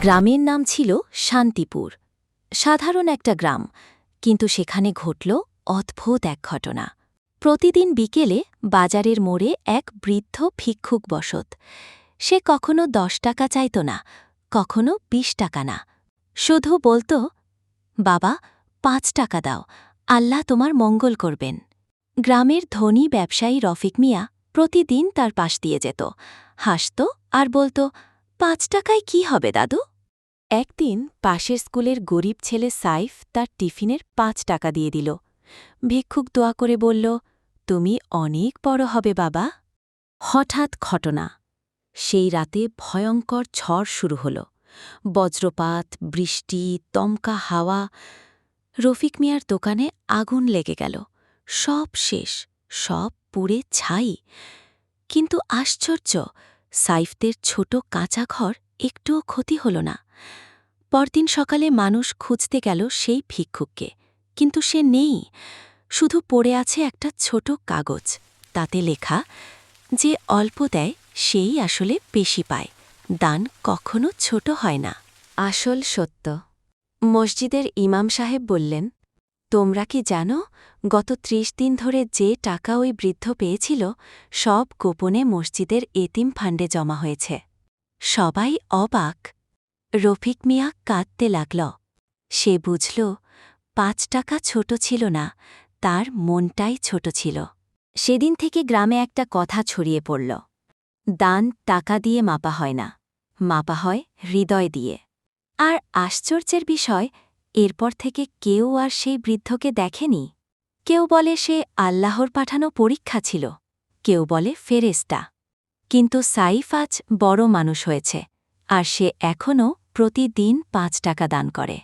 গ্রামের নাম ছিল শান্তিপুর। সাধারণ একটা গ্রাম, কিন্তু সেখানে ঘটল অদ্ভুত এক ঘটনা। প্রতিদিন বিকেলে বাজারের মোড়ে এক বৃদ্ধ ভিক্ষুক বসত। সে কখনো 10 টাকা চাইত না, কখনো 20 টাকা না, শুধু বলত, বাবা 5 টাকা দাও, আল্লাহ তোমার মঙ্গল করবেন। গ্রামের ধনী ব্যবসায়ী রফিক মিয়া প্রতিদিন তার পাশ দিয়ে যেত, হাসত আর বলত, 5 টাকায় কি হবে দাদু? একদিন পাশের স্কুলের গরিব ছেলে সাইফ তার টিফিনের 5 টাকা দিয়ে দিল। ভিক্ষুক দোয়া করে বলল, তুমি অনেক বড় হবে বাবা। হঠাৎ ঘটনা। সেই রাতে ভয়ঙ্কর ঝড় শুরু হল। বজ্রপাত, বৃষ্টি, দমকা হাওয়া। রফিক মিয়ার দোকানে আগুন লেগে গেল। সব শেষ, সব পুড়ে ছাই। কিন্তু আশ্চর্য, সাইফদের ছোট কাঁচা ঘর একটুও ক্ষতি হল না। পরদিন সকালে মানুষ খুঁজতে গেল সেই ভিক্ষুককে, কিন্তু সে নেই। শুধু পড়ে আছে একটা ছোট কাগজ, তাতে লেখা, যে অল্প দেয় সেই আসলে বেশি পায়, দান কখনো ছোট হয় না। আসল সত্য। মসজিদের ইমাম সাহেব বললেন, তোমরা কি জানো, গত 30 দিন ধরে যে টাকা ওই বৃদ্ধ পেয়েছিল, সব গোপনে মসজিদের এতিম ফান্ডে জমা হয়েছে। সবাই অবাক। রফিক মিয়া কাঁদতে লাগল। সে বুঝল, 5 টাকা ছোট ছিল না, তার মনটাই ছোট ছিল। সেদিন থেকে গ্রামে একটা কথা ছড়িয়ে পড়ল, দান টাকা দিয়ে মাপা হয় না, মাপা হয় হৃদয় দিয়ে। আর আশ্চর্যের বিষয়, এরপর থেকে কেউ আর সেই বৃদ্ধকে দেখেনি। কেউ বলে সে আল্লাহর পাঠানো পরীক্ষা ছিল, কেউ বলে ফেরেশতা। কিন্তু সাইফ আজ বড় মানুষ হয়েছে, আর সে এখনও প্রতিদিন 5 টাকা দান করে।